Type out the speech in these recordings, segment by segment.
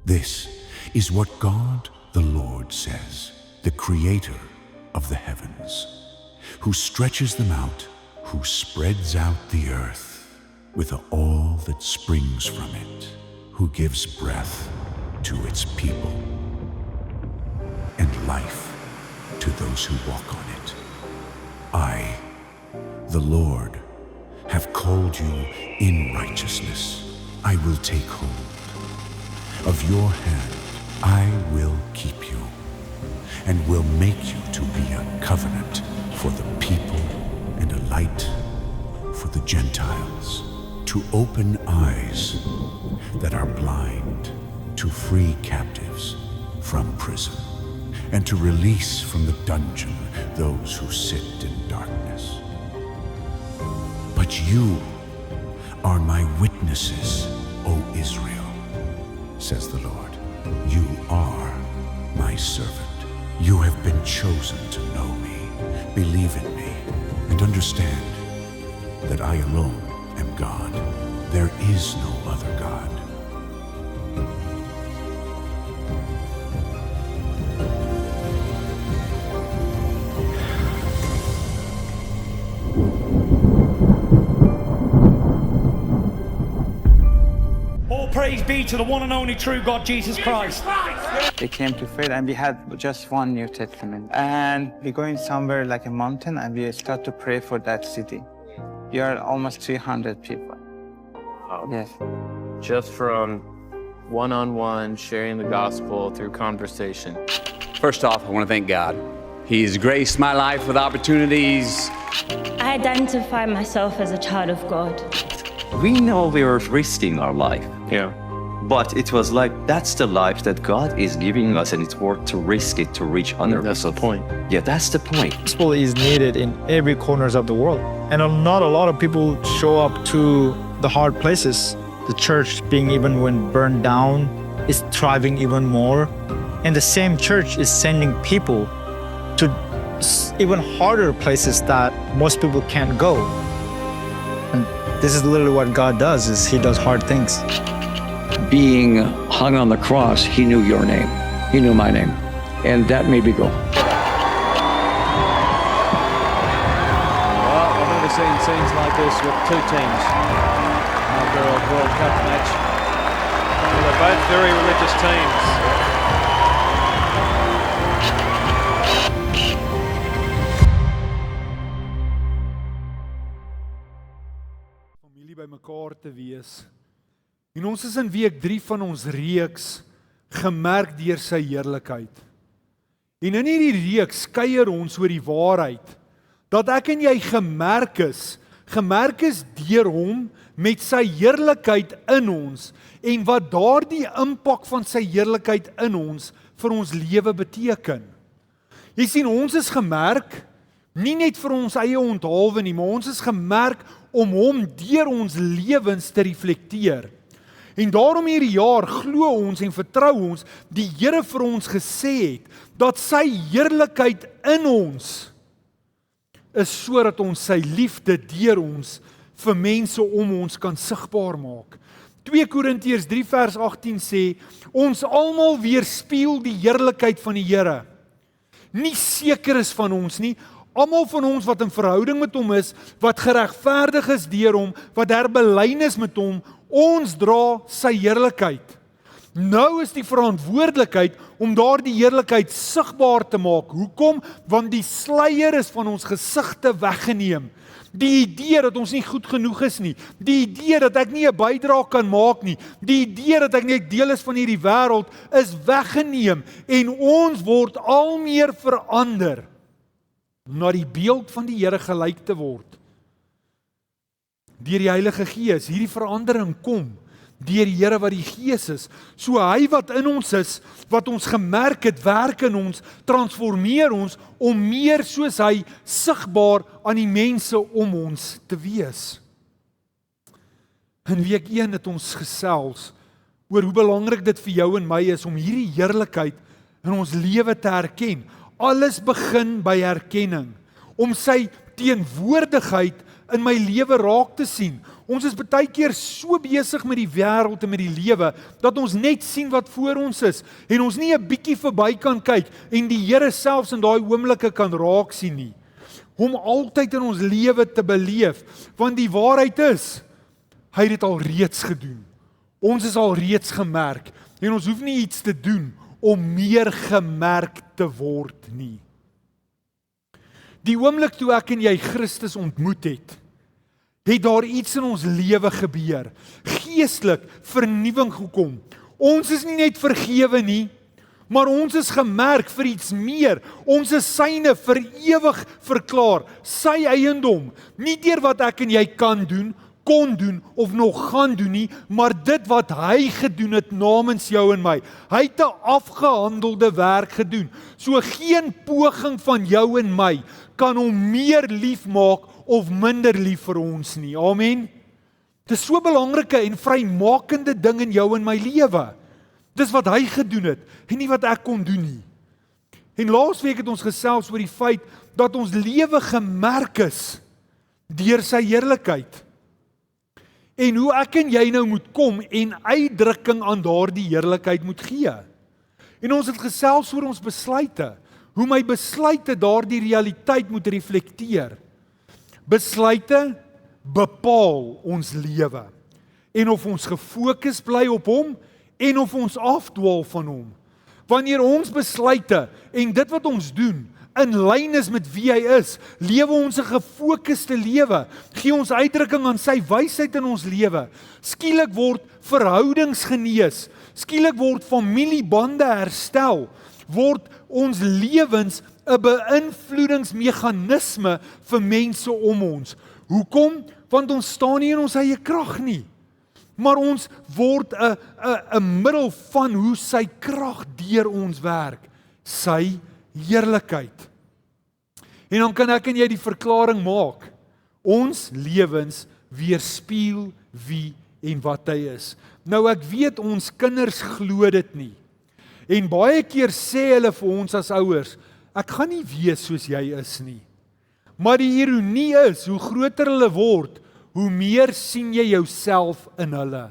This is what God the Lord says, the Creator of the heavens, who stretches them out, who spreads out the earth with all that springs from it, who gives breath to its people and life to those who walk on it. I, the Lord, have called you in righteousness. I will take hold of your hand. I will keep you and will make you to be a covenant for the people and a light for the Gentiles, to open eyes that are blind, to free captives from prison, and to release from the dungeon those who sit in darkness. But you are my witnesses, O Israel, says the Lord. You are my servant. You have been chosen to know me, believe in me, and understand that I alone am God. There is no other God. All praise be to the one and only true God, Jesus Christ. We came to faith and we had just one New Testament. And we're going somewhere like a mountain and we start to pray for that city. We are almost 300 people. Wow. Yes. Just from one-on-one sharing the gospel through conversation. First off, I want to thank God. He's graced my life with opportunities. I identify myself as a child of God. We know we were risking our life. Yeah. But it was like, that's the life that God is giving us and it's worth to risk it to reach other That's people. the point. Yeah, that's the point. Gospel is needed in every corners of the world. And not a lot of people show up to the hard places. The church being even when burned down is thriving even more. And the same church is sending people to even harder places that most people can't go. And this is literally what God does, is he does hard things. Being hung on the cross, he knew your name. He knew my name. And that made me go. Well, I've never seen scenes like this with two teams after a World Cup match. Well, they're both very religious teams. Familie by mekaar te wees. En ons is in week 3 van ons reeks gemerk deur sy heerlikheid. En in hierdie reeks kuier ons oor die waarheid dat ek en jy gemerk is deur hom met sy heerlikheid in ons en wat daardie impak van sy heerlikheid in ons vir ons lewe beteken. Jy sien, ons is gemerk nie net vir ons eie onthaalwe nie, maar ons is gemerk om hom deur ons lewens te reflekteer. En daarom hierdie jaar glo ons en vertrou ons die Here vir ons gesê het dat sy heerlikheid in ons is sodat ons sy liefde deur ons vir mense om ons kan sigbaar maak. 2 Korintiërs 3 vers 18 sê, ons almal weerspieël die heerlikheid van die Here. Nie seker is van ons nie, almal van ons wat in verhouding met hom is, wat geregverdig is deur hom, wat herbelyn is met hom, ons dra sy heerlikheid. Nou is die verantwoordelikheid om daardie heerlikheid sigbaar te maak. Hoekom? Want die sluier is van ons gesigte weggeneem. Die idee dat ons nie goed genoeg is nie. Die idee dat ek nie 'n bydrae kan maak nie. Die idee dat ek net deel is van hierdie wêreld is weggeneem en ons word al meer verander na die beeld van die Here gelyk te word. Deur die Heilige Gees, hierdie verandering kom deur die Here wat die Gees is. So hy wat in ons is, wat ons gemerk het, werk in ons, transformeer ons om meer soos hy sigbaar aan die mense om ons te wees. In week 1 het ons gesels oor hoe belangrik dit vir jou en my is om hierdie heerlikheid in ons lewe te herken. Alles begin by herkenning, om sy teenwoordigheid in my lewe raak te sien, Ons is baie keer so besig met die wêreld en met die lewe, dat ons net sien wat voor ons is, en ons nie 'n bietjie verby kan kyk, en die Here selfs in daai oomblikke kan raak sien nie. Hom altyd in ons lewe te beleef, want die waarheid is, hy het dit al reeds gedoen. Ons is al reeds gemerk, en ons hoef nie iets te doen om meer gemerk te word nie. Die oomblik toe ek en jy Christus ontmoet het daar iets in ons lewe gebeur. Geestelik vernuwing gekom. Ons is nie net vergewe nie, maar ons is gemerk vir iets meer. Ons is syne vir ewig verklaar, sy eiendom. Nie deur wat ek en jy kan doen, kon doen of nog gaan doen nie, maar dit wat hy gedoen het namens jou en my. Hy het 'n afgehandelde werk gedoen. So geen poging van jou en my kan hom meer lief maak of minder lief vir ons nie. Amen. Dis so 'n belangrike en vrymakende ding in jou en my lewe. Dis wat hy gedoen het en nie wat ek kon doen nie. En laasweek het ons gesels oor die feit dat ons lewe gemerk is deur sy heerlikheid. En hoe ek en jy nou moet kom en uitdrukking aan daardie heerlikheid moet gee. En ons het gesels oor ons besluite, hoe my besluite daardie realiteit moet reflekteer. Besluite bepaal ons lewe. En of ons gefokus bly op hom en of ons afdwaal van hom. Wanneer ons besluite en dit wat ons doen in lyn is met wie hy is, lewe ons 'n gefokuste lewe, gee ons uitdrukking aan sy wysheid in ons lewe. Skielik word verhoudings genees, skielik word familiebande herstel, word ons lewens 'n beïnvloedingsmeganisme vir mense om ons. Hoekom? Want ons staan nie in ons eie krag nie, maar ons word 'n middel van hoe sy krag deur ons werk, sy heerlikheid. En dan kan ek en jy die verklaring maak, ons lewens weerspieël wie en wat hy is. Nou ek weet ons kinders glo dit nie. En baie keer sê hulle vir ons as ouers, ek gaan nie wees soos jy is nie. Maar die ironie is, hoe groter hulle word, hoe meer sien jy jouself in hulle.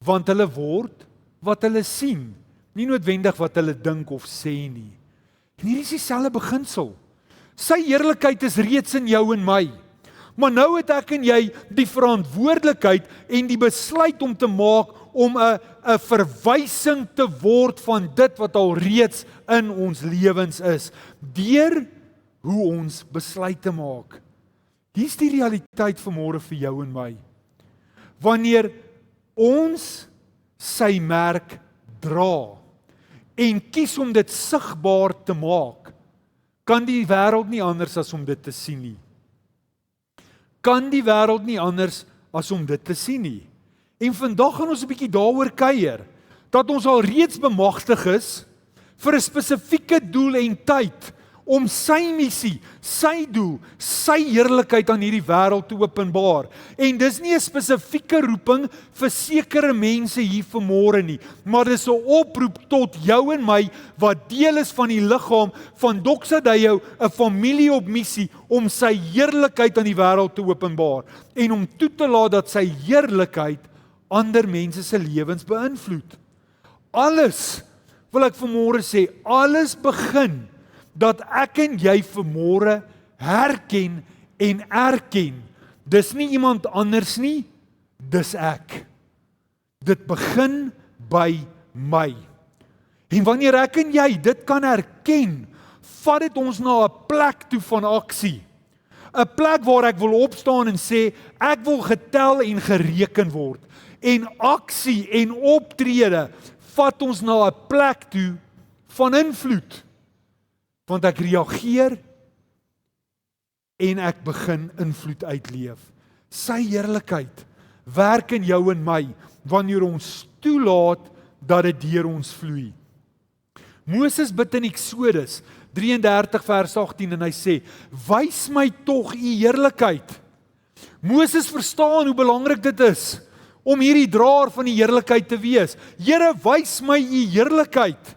Want hulle word wat hulle sien, nie noodwendig wat hulle dink of sê nie. En hier is dieselfde beginsel. Sy heerlikheid is reeds in jou en my. Maar nou het ek en jy die verantwoordelikheid en die besluit om te maak om 'n verwysing te word van dit wat al reeds in ons lewens is, deur hoe ons besluite maak. Hier's die realiteit vanmôre vir jou en my. Wanneer ons sy merk dra en kies om dit sigbaar te maak, kan die wêreld nie anders as om dit te sien nie. Kan die wêreld nie anders as om dit te sien nie. En vandag gaan ons 'n bietjie daaroor kuier, dat ons al reeds bemagtig is vir 'n spesifieke doel en tyd, om sy missie, sy doel, sy heerlikheid aan hierdie wêreld te openbaar. En dis nie 'n spesifieke roeping vir sekere mense hier vanmôre nie, maar dis 'n oproep tot jou en my, wat deel is van die liggaam van Doxa Deo, 'n familie op missie, om sy heerlikheid aan die wêreld te openbaar, en om toe te laat dat sy heerlikheid ander mense se lewens beïnvloed. Alles, wil ek vanmôre sê, alles begin dat ek en jy vanmôre herken en erken, dis nie iemand anders nie, dis ek. Dit begin by my. En wanneer ek en jy dit kan erken, vat dit ons na 'n plek toe van aksie. 'n Plek waar ek wil opstaan en sê, ek wil getel en gereken word. En aksie en optrede vat ons na 'n plek toe van invloed. Want ek reageer en ek begin invloed uitleef. Sy heerlikheid werk in jou en my, wanneer ons toelaat dat dit deur ons vloei. Moses bid in Eksodus 33 vers 18 en hy sê, wys my tog u heerlikheid. Moses verstaan hoe belangrik dit is om hierdie draer van die heerlikheid te wees. Here, wys my u heerlikheid.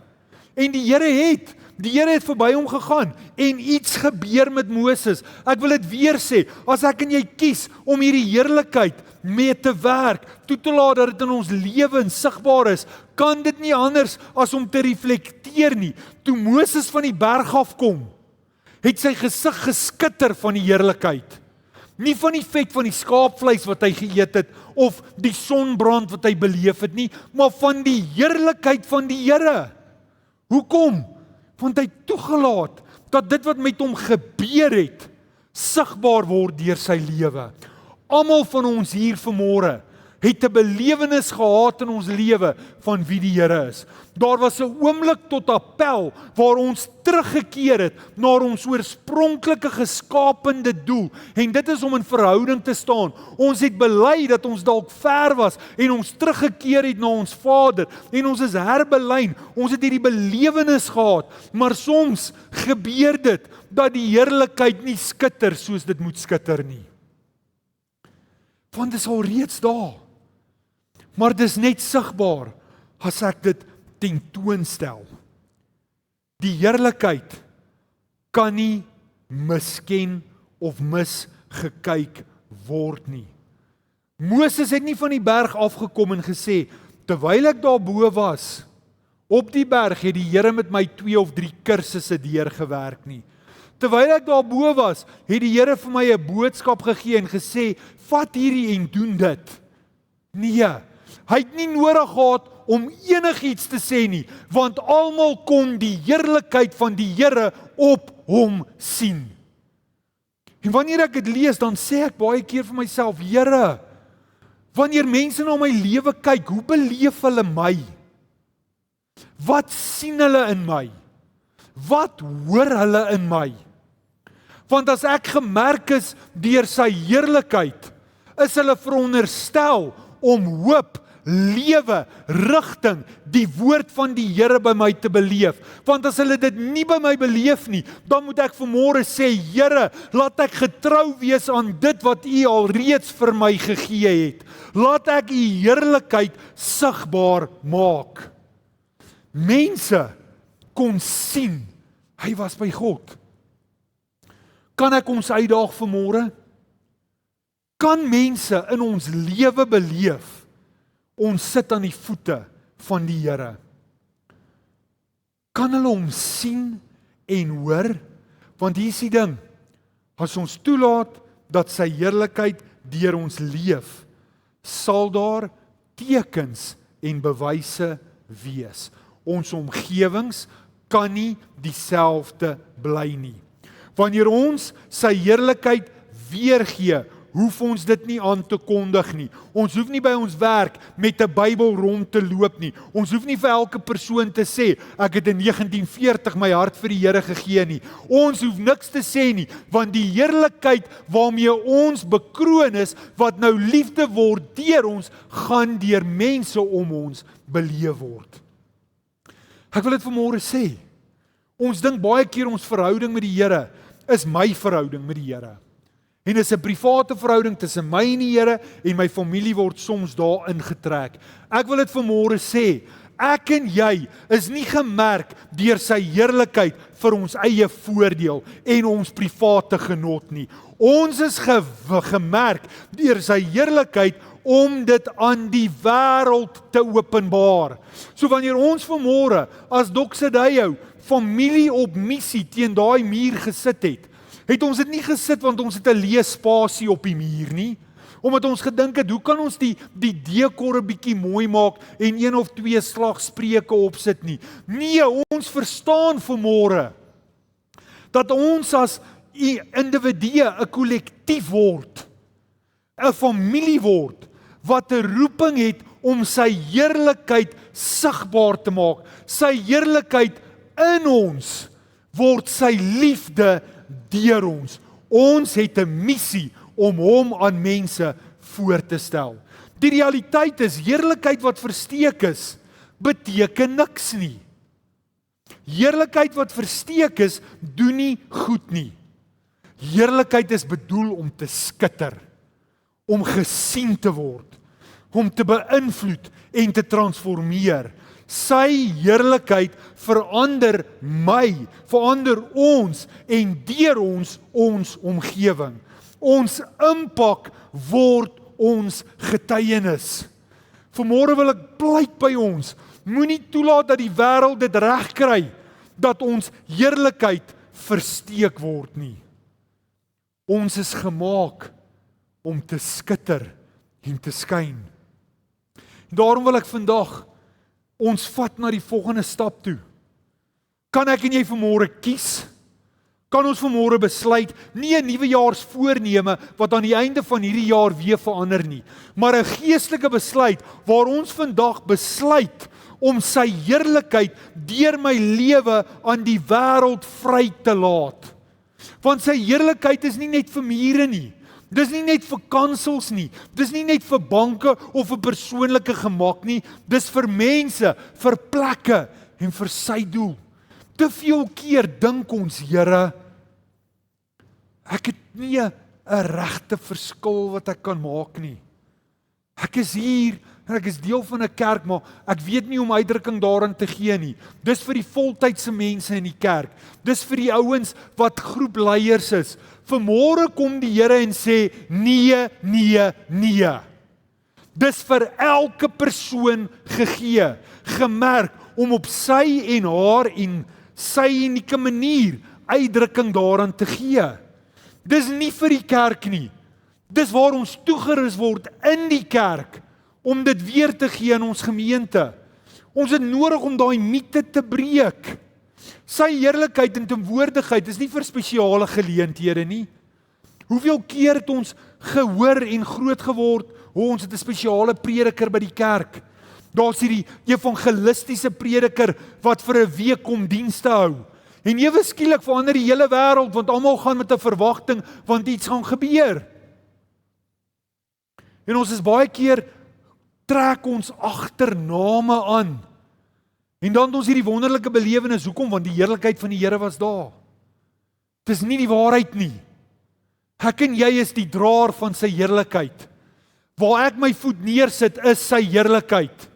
En die Here het Die Here het verby hom gegaan en iets gebeur met Moses. Ek wil dit weer sê, as ek en jy kies om hierdie heerlikheid mee te werk, toe te laat dat dit in ons lewens sigbaar is, kan dit nie anders as om te reflekteer nie. Toe Moses van die berg afkom, het sy gesig geskitter van die heerlikheid. Nie van die vet van die skaapvleis wat hy geëet het, of die sonbrand wat hy beleef het nie, maar van die heerlikheid van die Here. Hoekom? Want hy toegelaat dat dit wat met hom gebeur het, sigbaar word deur sy lewe. Almal van ons hier vanmôre het 'n belewenis gehad in ons lewe van wie die Here is. Daar was 'n oomblik tot appel waar ons teruggekeer het na ons oorspronklike geskapende doel, en dit is om in verhouding te staan. Ons het bely dat ons dalk ver was en ons teruggekeer het na ons Vader en ons is herbelyn. Ons het hierdie belewenis gehad, maar soms gebeur dit dat die heerlikheid nie skitter soos dit moet skitter nie. Want dit is al reeds daar. Maar dit is net sigbaar as ek dit tentoonstel. Die heerlikheid kan nie misken of misgekyk word nie. Moses het nie van die berg afgekom en gesê, terwyl ek daarbo was, op die berg het die Here met my 2 of 3 kursusse deurgewerk nie. Terwyl ek daarbo was, het die Here vir my 'n boodskap gegee en gesê, vat hierdie en doen dit. Nee, hy het nie nodig gehad om enigiets te sê nie, want almal kon die heerlikheid van die Here op hom sien. En wanneer ek dit lees, dan sê ek baie keer vir myself, Here, wanneer mense na my lewe kyk, hoe beleef hulle my? Wat sien hulle in my? Wat hoor hulle in my? Want as ek gemerk is deur sy heerlikheid, is hulle veronderstel om hoop, lewe, rigting, die woord van die Here by my te beleef. Want as hulle dit nie by my beleef nie, dan moet ek vanmôre sê, Here, laat ek getrou wees aan dit wat U alreeds vir my gegee het. Laat ek U heerlikheid sigbaar maak. Mense kon sien, hy was by God. Kan ek ons uitdaag vanmôre? Kan mense in ons lewe beleef, ons sit aan die voete van die Here? Kan hulle hom sien en hoor? Want hier is die ding, as ons toelaat dat sy heerlikheid deur ons leef, sal daar tekens en bewyse wees. Ons omgewings kan nie dieselfde bly nie. Wanneer ons sy heerlikheid weergee, hoef ons dit nie aan te kondig nie. Ons hoef nie by ons werk met 'n Bybel rond te loop nie. Ons hoef nie vir elke persoon te sê, ek het in 1940 my hart vir die Here gegee nie. Ons hoef niks te sê nie, want die heerlikheid waarmee ons bekroon is, wat nou liefde word deur ons, gaan deur mense om ons beleef word. Ek wil dit vanmôre sê, ons dink baie keer ons verhouding met die Here is my verhouding met die Here. En dit is 'n private verhouding tussen my en die Here, en my familie word soms daar ingetrek. Ek wil dit vanmôre sê, ek en jy is nie gemerk deur sy heerlikheid vir ons eie voordeel en ons private genot nie. Ons is gemerk deur sy heerlikheid om dit aan die wêreld te openbaar. So wanneer ons vanmôre as Doxedeyo familie op missie teen daai muur gesit het ons dit nie gesit want ons het 'n leespasie op die muur nie, omdat ons gedink het, hoe kan ons die dekor 'n bietjie mooi maak en 1 of 2 slagspreuke opsit nie. Nee, ons verstaan vanmôre dat ons as individue 'n kollektief word, 'n familie word, wat 'n roeping het om sy heerlikheid sigbaar te maak. Sy heerlikheid in ons word sy liefde deur ons. Ons het 'n missie om hom aan mense voor te stel. Die realiteit is, heerlikheid wat versteek is, beteken niks nie. Heerlikheid wat versteek is, doen nie goed nie. Heerlikheid is bedoel om te skitter, om gesien te word, om te beïnvloed en te transformeer. Sy heerlikheid verander my, verander ons en deur ons omgewing. Ons impak word ons getuienis. Vanmôre wil ek pleit by ons, moenie toelaat dat die wêreld dit reg kry, dat ons heerlikheid versteek word nie. Ons is gemaak om te skitter en te skyn. Daarom wil ek vandag ons vat na die volgende stap toe. Kan ek en jy vanmôre kies? Kan ons vanmôre besluit, nie 'n nuwejaarsvoorneme wat aan die einde van hierdie jaar weer verander nie, maar 'n geestelike besluit waar ons vandag besluit om sy heerlikheid deur my lewe aan die wêreld vry te laat. Want sy heerlikheid is nie net vir mure nie. Dis nie net vir kansels nie. Dis nie net vir banke of vir persoonlike gemak nie. Dis vir mense, vir plekke en vir sy doel. Te veel keer dink ons, Here, ek het nie 'n regte verskil wat ek kan maak nie. Ek is hier en ek is deel van 'n kerk, maar ek weet nie om uitdrukking daarin te gee nie. Dis vir die voltydse mense in die kerk. Dis vir die ouens wat groepleiers is. Vanmôre kom die Here en sê, nee, nee, nee. Dis vir elke persoon gegee, gemerk om op sy en haar en sy unieke manier uitdrukking daaraan te gee. Dis nie vir die kerk nie. Dis waar ons toegerus word in die kerk om dit weer te gee in ons gemeente. Ons het nodig om daai mite te breek. Sy heerlikheid en teenwoordigheid is nie vir spesiale geleenthede nie. Hoeveel keer het ons gehoor en groot geword, ons het 'n spesiale prediker by die kerk. Daar's hierdie evangelistiese prediker wat vir 'n week kom dienste hou. En ewe skielik verander die hele wêreld, want almal gaan met 'n verwagting, want iets gaan gebeur. En ons is baie keer, trek ons agtername aan. En dan het ons hierdie wonderlike belewenis, hoekom? Want die heerlikheid van die Here was daar. Dit is nie die waarheid nie. Ek en jy is die draer van sy heerlikheid. Waar ek my voet neersit, is sy heerlikheid.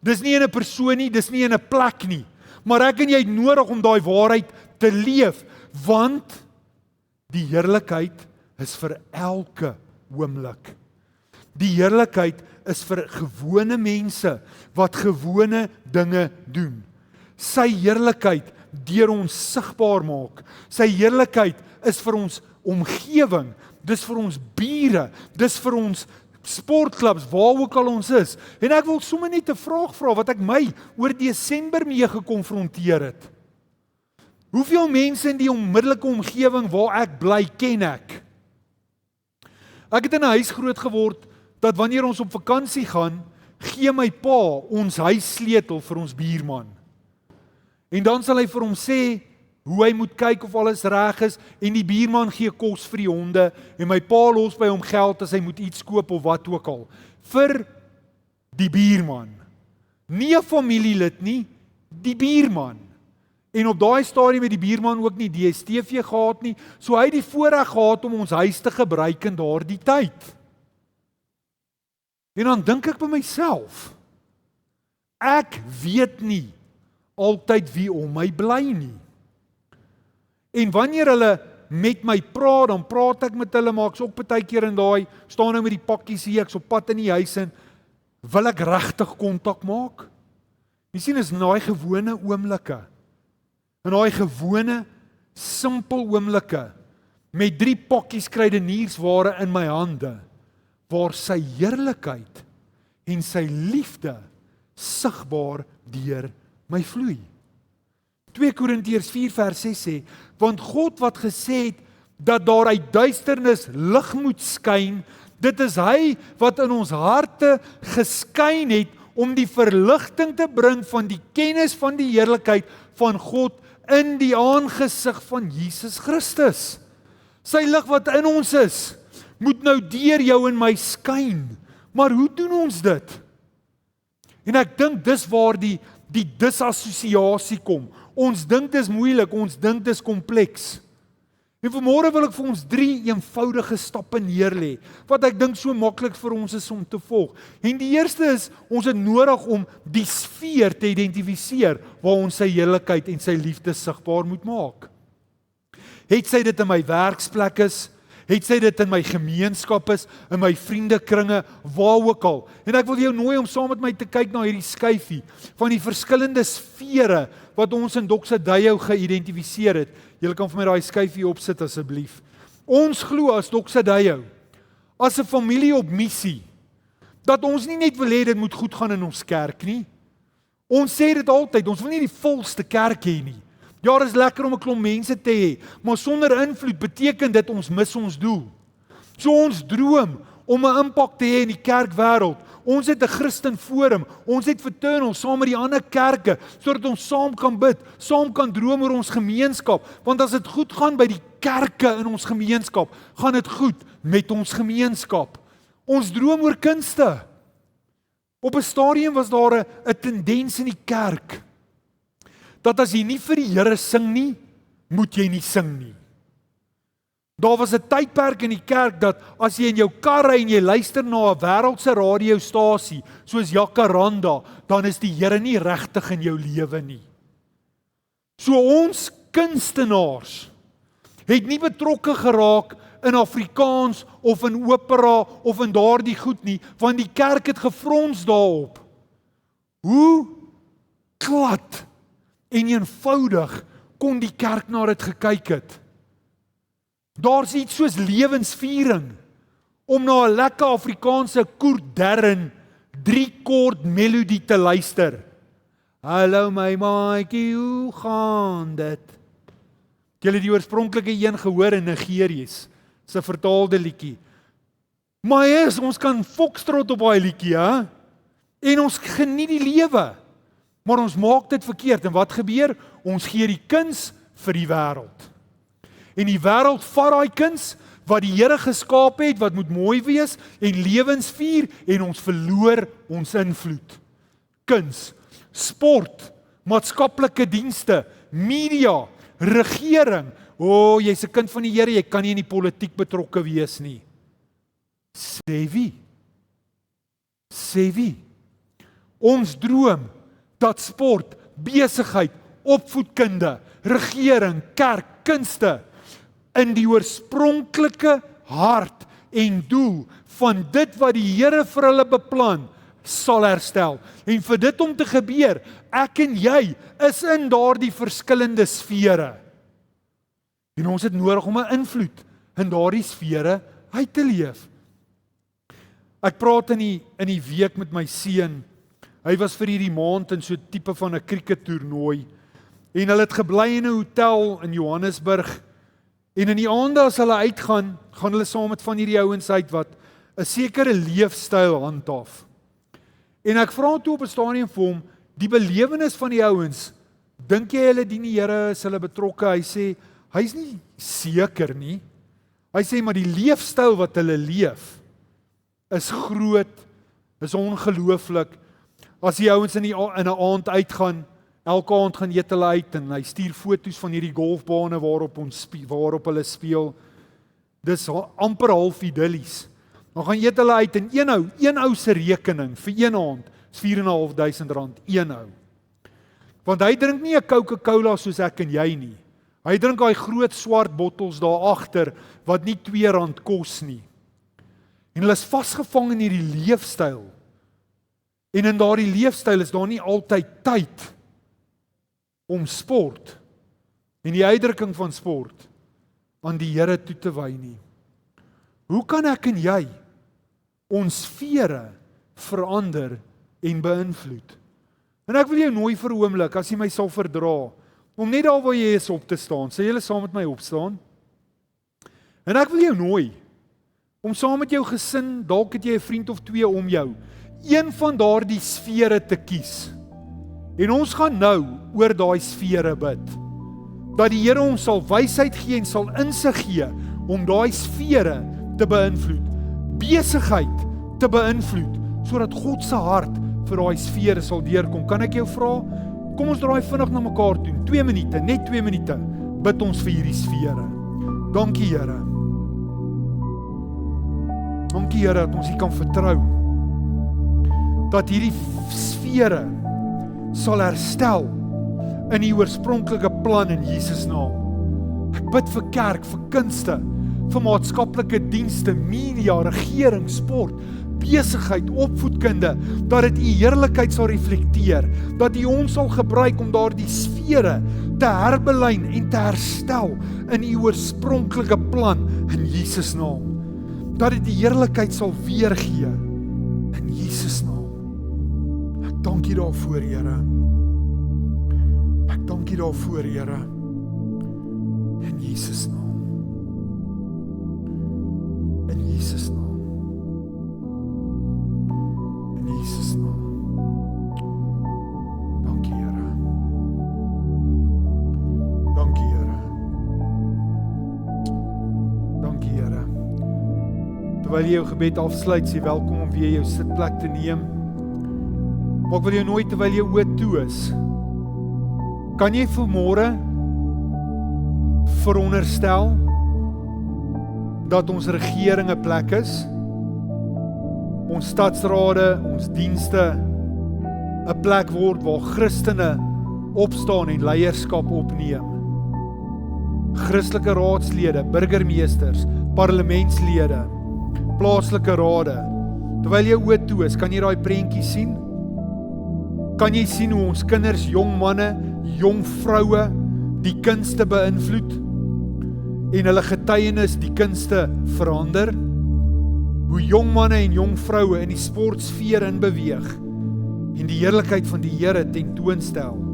Dis nie in 'n persoon nie, dis nie in 'n plek nie. Maar ek en jy het nodig om daai waarheid te leef, want die heerlikheid is vir elke oomblik. Die heerlikheid is vir gewone mense wat gewone dinge doen. Sy heerlikheid deur ons sigbaar maak. Sy heerlikheid is vir ons omgewing, dis vir ons bure, dis vir ons sportklubs, waar ook al ons is. En ek wil sommer net 'n vraag vra wat ek my oor Desember mee gekonfronteer het. Hoeveel mense in die onmiddellike omgewing waar ek bly, ken ek? Ek het in 'n huis groot geword, dat wanneer ons op vakansie gaan, gee my pa ons huissleutel vir ons buurman. En dan sal hy vir hom sê, hoe hy moet kyk of alles reg is, en die buurman gee kos vir die honde, en my pa los by hom geld as hy moet iets koop of wat ook al, vir die buurman. Nie 'n familielid nie, die buurman. En op daai stadium het die buurman ook nie DStv gehad nie, so hy het die voorreg gehad om ons huis te gebruik in daardie tyd. En dan dink ek by myself, ek weet nie altyd wie om my bly nie. En wanneer hulle met my praat, dan praat ek met hulle, maar ek's ook partykeer in daai, staan nou met die pakkies hier, ek's op pad in die huis en wil ek regtig kontak maak? Jy sien, is daai gewone oomblikke. En daai gewone, simpel oomblikke, met 3 pakkies kruideniersware in my hande, waar sy heerlikheid en sy liefde sigbaar deur my vloei. 2 Korintiërs 4 vers 6 sê, want God wat gesê het, dat daar uit duisternis lig moet skyn, dit is hy wat in ons harte geskyn het, om die verligting te bring van die kennis van die heerlikheid van God in die aangesig van Jesus Christus. Sy lig wat in ons is, moet nou deur jou en my skyn. Maar hoe doen ons dit? En ek dink dis waar die disassosiasie kom. Ons dink dis moeilik, ons dink dis kompleks. En vanmôre wil ek vir ons 3 eenvoudige stappe neerlê, wat ek dink so maklik vir ons is om te volg. En die eerste is, ons het nodig om die sfeer te identifiseer, waar ons sy heerlikheid en sy liefde sigbaar moet maak. Het sy dit in my werksplek is, het sy dit in my gemeenskap is, in my vriendekringe, waar ook al. En ek wil jou nooi om saam met my te kyk na hierdie skyfie, van die verskillende sfere, wat ons in Doxadeio geïdentifiseer het. Julle kan vir my daai skyfie opsit asseblief. Ons glo as Doxadeio, as 'n familie op missie, dat ons nie net wil hê dit moet goed gaan in ons kerk nie. Ons sê dit altyd, ons wil nie die volste kerk hê nie. Ja, dit is lekker om 'n klomp mense te hê, maar sonder invloed beteken dit ons mis ons doel. So ons droom om 'n impak te hê in die kerkwêreld. Ons het 'n Christen Forum, ons het Fraternal saam met die ander kerke, sodat ons saam kan bid, saam kan droom oor ons gemeenskap, want as dit goed gaan by die kerke in ons gemeenskap, gaan dit goed met ons gemeenskap. Ons droom oor kunste. Op 'n stadium was daar 'n tendens in die kerk, dat as jy nie vir die Here sing nie, moet jy nie sing nie. Daar was 'n tydperk in die kerk dat as jy in jou kar ry en jy luister na 'n wêreldse radiostasie soos Jacaranda, dan is die Here nie regtig in jou lewe nie. So ons kunstenaars het nie betrokke geraak in Afrikaans of in opera of in daardie goed nie, want die kerk het gefrons daarop. Hoe glad en eenvoudig kon die kerk na dit gekyk het. Daar's iets soos lewensviering om na 'n lekker Afrikaanse koorderren 3-koord melodie te luister. Hallo my maatjie, hoe gaan dit? Julle het die oorspronklike een gehoor in Nigeriërs, se vertaalde liedjie. Maar yes, ons kan foxtrot op daai liedjie, hè? En ons geniet die lewe. Maar ons maak dit verkeerd en wat gebeur? Ons gee die kuns vir die wêreld. En die wêreld vat daai kuns wat die Here geskaap het, wat moet mooi wees en lewens vier en ons verloor ons invloed. Kuns, sport, maatskaplike dienste, media, regering. Jy's 'n kind van die Here, jy kan nie in die politiek betrokke wees nie. Sê wie? Ons droom dat sport, besigheid, opvoedkunde, regering, kerk, kunste in die oorspronklike hart en doel van dit wat die Here vir hulle beplan, sal herstel. En vir dit om te gebeur, ek en jy is in daardie verskillende sfere. En ons het nodig om 'n invloed in daardie sfere uit te leef. Ek praat in die week met my seun. Hy was vir hierdie maand in so 'n tipe van 'n kriekettoernooi. En hulle het gebly in 'n hotel in Johannesburg. En in die aande as hulle uitgaan, gaan hulle saam met van hierdie ouens uit wat 'n sekere leefstyl handhaaf. En ek vra toe op 'n stadium vir hom, die belewenis van die ouens, dink jy hulle dien die Here, is hulle betrokke? Hy sê, hy's nie seker nie. Hy sê, maar die leefstyl wat hulle leef, is groot, is ongelooflik. As die ouens in 'n aand uitgaan, elke aand gaan eet hulle uit en hy stuur foto's van hierdie golfbane waarop hulle speel. Dis amper half idillies. Dan gaan eet hulle uit en een ou se rekening vir een aand is R4.500, een ou. Want hy drink nie 'n Coca-Cola soos ek en jy nie. Hy drink daai groot swart bottels daar agter wat nie R2 kos nie. En hulle is vasgevang in hierdie leefstyl. En in daardie leefstyl is daar nie altyd tyd om sport en die uitdrukking van sport aan die Here toe te wy nie. Hoe kan ek en jy ons sfere verander en beïnvloed? En ek wil jou nooi vir 'n oomblik, as jy my sal verdra, om net daar waar jy is op te staan. Sal julle saam met my opstaan? En ek wil jou nooi om saam met jou gesin, dalk het jy 'n vriend of 2 om jou, een van daardie sfere te kies. En ons gaan nou oor daai sfere bid. Dat die Here ons sal wysheid gee en sal insig gee om daai sfere te beïnvloed. Besigheid te beïnvloed, sodat God se hart vir daai sfere sal deurkom. Kan ek jou vra? Kom ons draai vinnig na mekaar toe. 2 minute, net 2 minute. Bid ons vir hierdie sfere. Dankie Here. Dankie Here dat ons U kan vertrou. Dat hierdie sfere sal herstel in die oorspronklike plan in Jesus naam. Ek bid vir kerk, vir kunste, vir maatskaplike dienste, media, regering, sport, besigheid, opvoedkunde, dat dit U heerlikheid sal reflekteer, dat U ons sal gebruik om daardie sfere te herbelyn en te herstel in U oorspronklike plan in Jesus naam. Dat dit die heerlikheid sal weergee in Jesus naam. Ek dank U daarvoor, Here. Ek dank U daarvoor, Here. In Jesus naam. In Jesus naam. In Jesus naam. Dankie, Here. Dankie, Here. Dankie, Here. Terwyl jy jou gebed afsluit, sê welkom om weer jou sitplek te neem. Maar ek wil jou nooit terwyl jy oë toe is. Kan jy vanmôre veronderstel dat ons regering 'n plek is, ons stadsrade, ons dienste 'n plek word waar Christene opstaan en leierskap opneem. Christelike raadslede, burgemeesters, parlementslede, plaaslike rade. Terwyl jy oë toe is, kan jy daai prentjie sien? Kan jy sien hoe ons kinders, jong manne, jong vroue die kunste beïnvloed en hulle getuienis die kunste verander? Hoe jong manne en jong vroue in die sportsfeer inbeweeg en die heerlikheid van die Here tentoonstel.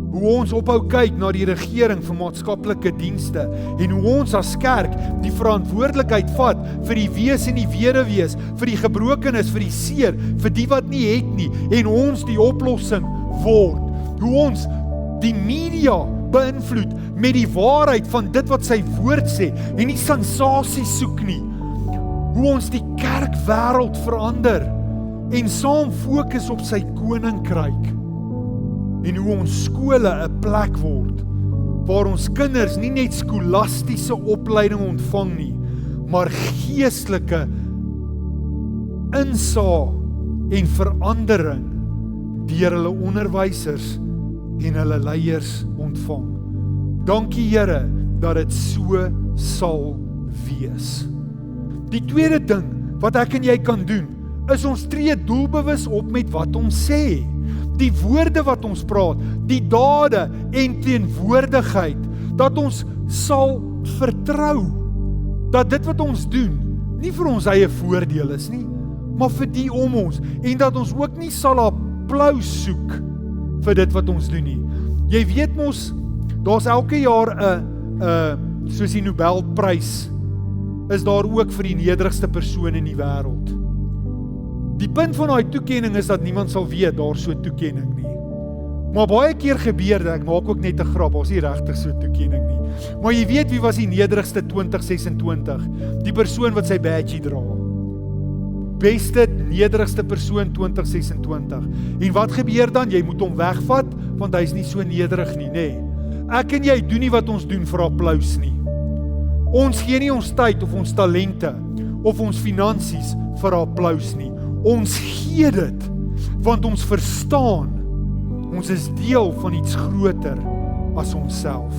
Hoe ons ophou kyk na die regering vir maatskaplike dienste en hoe ons as kerk die verantwoordelikheid vat vir die wees en die weduwees, vir die gebrokenes, vir die seer, vir die wat nie het nie en ons die oplossing word. Hoe ons die media beïnvloed met die waarheid van dit wat sy woord sê en nie sensasie soek nie. Hoe ons die kerkwêreld verander en saam fokus op sy koninkryk. En hoe ons skole 'n plek word waar ons kinders nie net skolastiese opleiding ontvang nie, maar geestelike insaag en verandering deur hulle onderwysers en hulle leiers ontvang. Dankie Here dat dit so sal wees. Die tweede ding wat ek en jy kan doen, is ons tree doelbewus op met wat ons sê. Die woorde wat ons praat, die dade en teenwoordigheid, dat ons sal vertrou, dat dit wat ons doen, nie vir ons eie voordeel is nie, maar vir die om ons, en dat ons ook nie sal applaus soek vir dit wat ons doen nie. Jy weet mos, daar's elke jaar soos die Nobelprys, is daar ook vir die nederigste persoon in die wêreld. Die punt van daai toekenning is dat niemand sal weet daar so 'n toekenning nie. Maar baie keer gebeur dit, ek maak ook net 'n grap, ons nie regtig so 'n toekenning nie. Maar jy weet wie was die nederigste 2026? Die persoon wat sy badgie dra. Beste nederigste persoon 2026. En wat gebeur dan? Jy moet hom wegvat, want hy's nie so nederig nie, nê? Ek en jy doen nie wat ons doen vir applaus nie. Ons gee nie ons tyd of ons talente of ons finansies vir applaus nie. Ons gee dit, want ons verstaan, ons is deel van iets groter as onsself.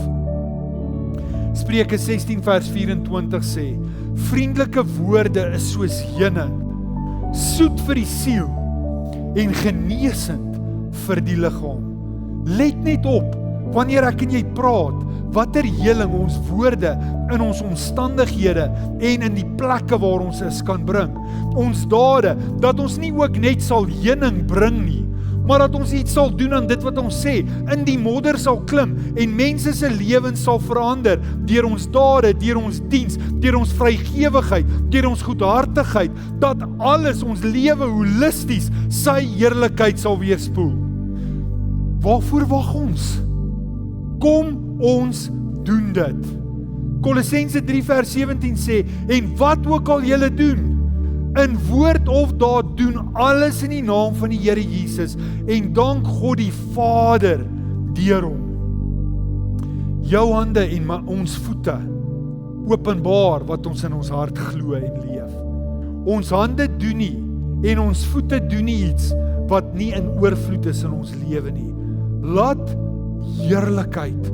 Spreuke 16 vers 24 sê, vriendelike woorde is soos heuning, soet vir die siel en genesend vir die liggaam. Let net op, wanneer ek en jy praat, watter heling ons woorde in ons omstandighede en in die plekke waar ons is kan bring. Ons dade, dat ons nie ook net sal heuning bring nie, maar dat ons iets sal doen aan dit wat ons sê, in die modder sal klim en mense se lewens sal verander deur ons dade, deur ons diens, deur ons vrygewigheid, deur ons goedhartigheid, dat alles ons lewe holisties sy heerlikheid sal weerspoel. Waarvoor wag ons? Kom ons doen dit. Kolossense 3 vers 17 sê, en wat ook al julle doen, in woord of daad doen alles in die naam van die Here Jesus, en dank God die Vader deur hom. Jou hande en ons voete openbaar wat ons in ons hart glo en leef. Ons hande doen nie en ons voete doen nie iets wat nie in oorvloed is in ons lewe nie. Laat heerlikheid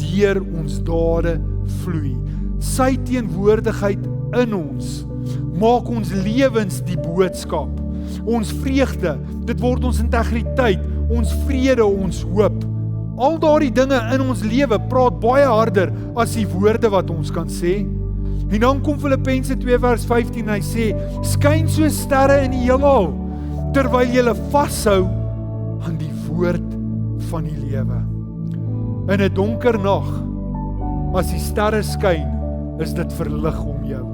deur ons dade vloei. Sy teenwoordigheid in ons maak ons lewens die boodskap. Ons vreugde, dit word ons integriteit, ons vrede, ons hoop. Al daardie dinge in ons lewe praat baie harder as die woorde wat ons kan sê. En dan kom Filippense 2 vers 15 en hy sê, skyn so sterre in die heelal, terwyl julle vashou aan die woord van die lewe. In 'n donker nag, as die sterre skyn, is dit verlig om jou.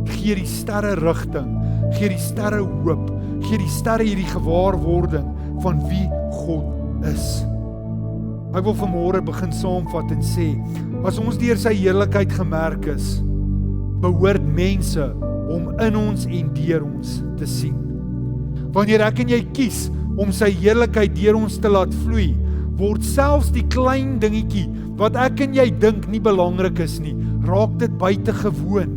Gee die sterre rigting, gee die sterre hoop, gee die sterre hierdie gewaarwording van wie God is. Ek wil vanmôre begin saamvat en sê, as ons deur sy heerlikheid gemerk is, behoort mense om in ons en deur ons te sien. Wanneer ek en jy kies om sy heerlikheid deur ons te laat vloei, word selfs die klein dingetjie wat ek en jy dink nie belangrik is nie, raak dit buitengewoon.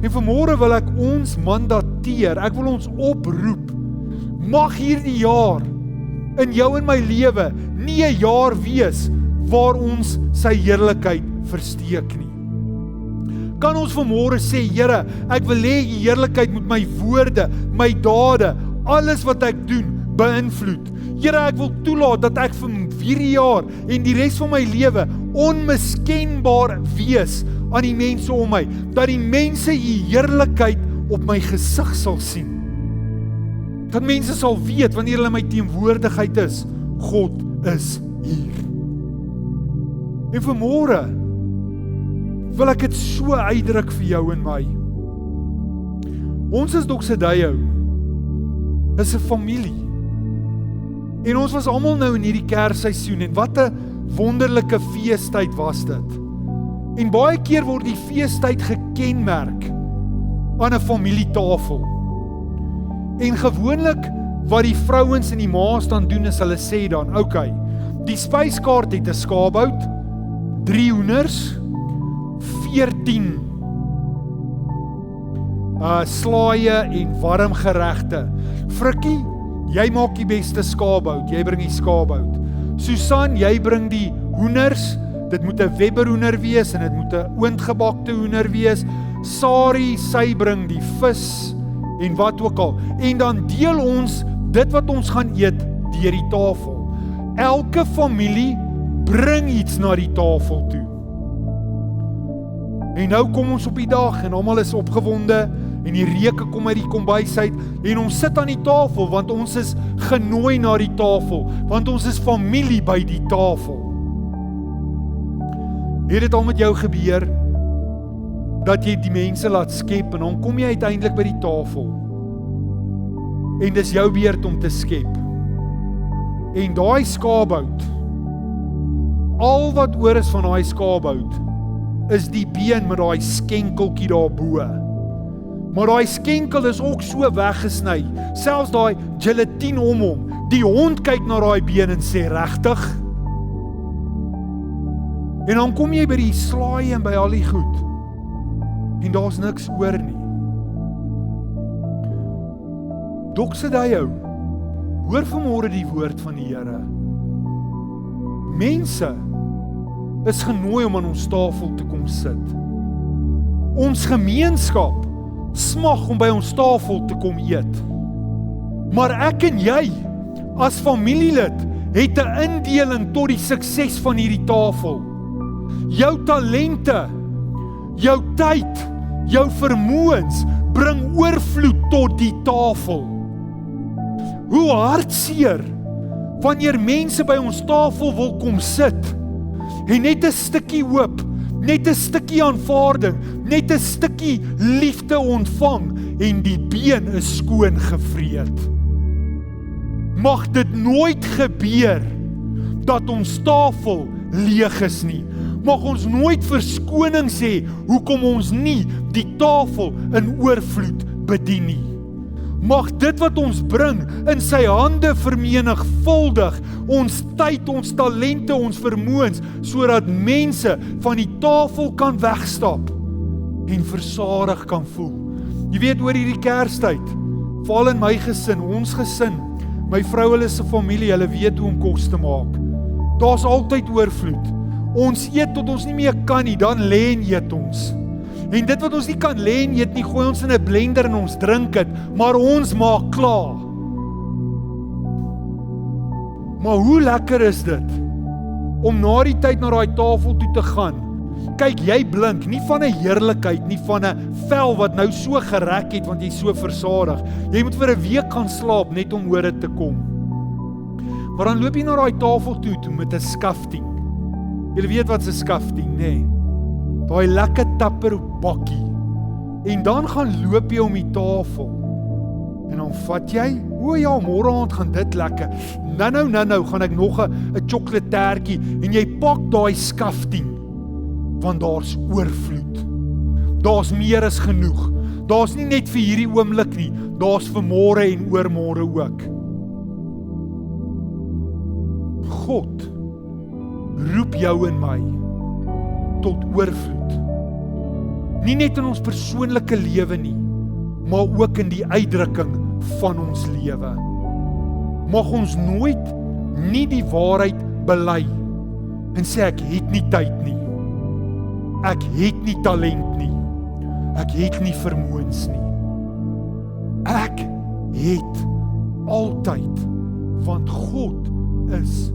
En vanmôre wil ek ons mandateer, ek wil ons oproep, mag hierdie jaar in jou en my lewe nie 'n jaar wees waar ons sy heerlikheid versteek nie. Kan ons vanmôre sê, Here, ek wil hê u heerlikheid moet my woorde, my dade, alles wat ek doen, beïnvloed. Here, ek wil toelaat dat ek vir hierdie jaar en die res van my lewe onmiskenbaar wees aan die mense om my, dat die mense u heerlikheid op my gesig sal sien. Dat mense sal weet, wanneer hulle my teenwoordigheid is, God is hier. En vanmôre wil ek dit so uitdruk vir jou en my. Ons is Doxedejo, is 'n familie. En ons was almal nou in hierdie Kersseisoen, en wat 'n wonderlike feestyd was dit. En baie keer word die feestyd gekenmerk aan 'n familietafel. En gewoonlik wat die vrouens en die ma's dan doen is hulle sê dan, okay, die spyskaart het 'n skaapbout, 3 hoenders, 14 slaaie en warm geregte. Frikkie, jy maak die beste skaapbout, jy bring die skaapbout. Susan, jy bring die hoenders, dit moet 'n Weber hoender wees en dit moet 'n oondgebakte hoender wees. Sari, sy bring die vis en wat ook al. En dan deel ons dit wat ons gaan eet deur die tafel. Elke familie bring iets na die tafel toe. En nou kom ons op die dag en almal is opgewonde en die reuke kom uit die kombuis uit en ons sit aan die tafel want ons is genooi na die tafel, want ons is familie by die tafel. Het dit al met jou gebeur dat jy die mense laat skep en dan kom jy uiteindelik by die tafel en dis jou beurt om te skep. En daai skaapbout, al wat oor is van daai skaapbout is die been met daai skenkeltjie daarbo. Maar daai skenkel is ook so weggesny, selfs daai gelatine om hom. Die hond kyk na daai been en sê, regtig? En dan kom jy by die slaai en by al die goed. En daar's niks oor nie. Doxedejo, hoor vanmôre die woord van die Here. Mense is genooi om aan ons tafel te kom sit. Ons gemeenskap smag om by ons tafel te kom eet. Maar ek en jy, as familielid, het 'n indeling tot die sukses van hierdie tafel. Jou talente, jou tyd, jou vermoëns bring oorvloed tot die tafel. Hoe hartseer wanneer mense by ons tafel wil kom sit en net 'n stukkie hoop, net 'n stukkie aanvaarding, net 'n stukkie liefde ontvang en die been is skoon gevreet. Mag dit nooit gebeur dat ons tafel leeg is nie. Mag ons nooit verskoning sê hoekom ons nie die tafel in oorvloed bedien nie. Mag dit wat ons bring in sy hande vermenigvuldig, ons tyd, ons talente, ons vermoëns, sodat mense van die tafel kan wegstap en versadig kan voel. Jy weet, oor hierdie Kerstyd, veral in my gesin, ons gesin, my vrou, hulle se familie, hulle weet hoe om kos te maak. Daar's altyd oorvloed. Ons eet tot ons nie meer kan nie, dan lê en eet ons. En dit wat ons nie kan lê en eet nie, gooi ons in 'n blender en ons drink dit, maar ons maak klaar. Maar hoe lekker is dit om na die tyd na daai tafel toe te gaan? Kyk, jy blink, nie van 'n heerlikheid, nie van 'n vel wat nou so gerek het, want jy so versadig. Jy moet vir 'n week gaan slaap, net om oor dit te kom. Maar dan loop jy na daai tafel toe met 'n skafting. Jy weet wat 'n skafting, nê? Daai lekker tapper bakkie. En dan gaan loop jy om die tafel. En dan vat jy, o ja, môre aand gaan dit lekker. Nou gaan ek nog 'n chocolateertjie en jy pak daai skafting. Want daar's oorvloed. Daar's meer as genoeg. Daar's nie net vir hierdie oomblik nie, daar's vir môre en oormôre ook. God roep jou en my tot oorvloed. Nie net in ons persoonlike lewe nie, maar ook in die uitdrukking van ons lewe. Mag ons nooit nie die waarheid bely en sê ek het nie tyd nie. Ek het nie talent nie. Ek het nie vermoëns nie. Ek het altyd, want God is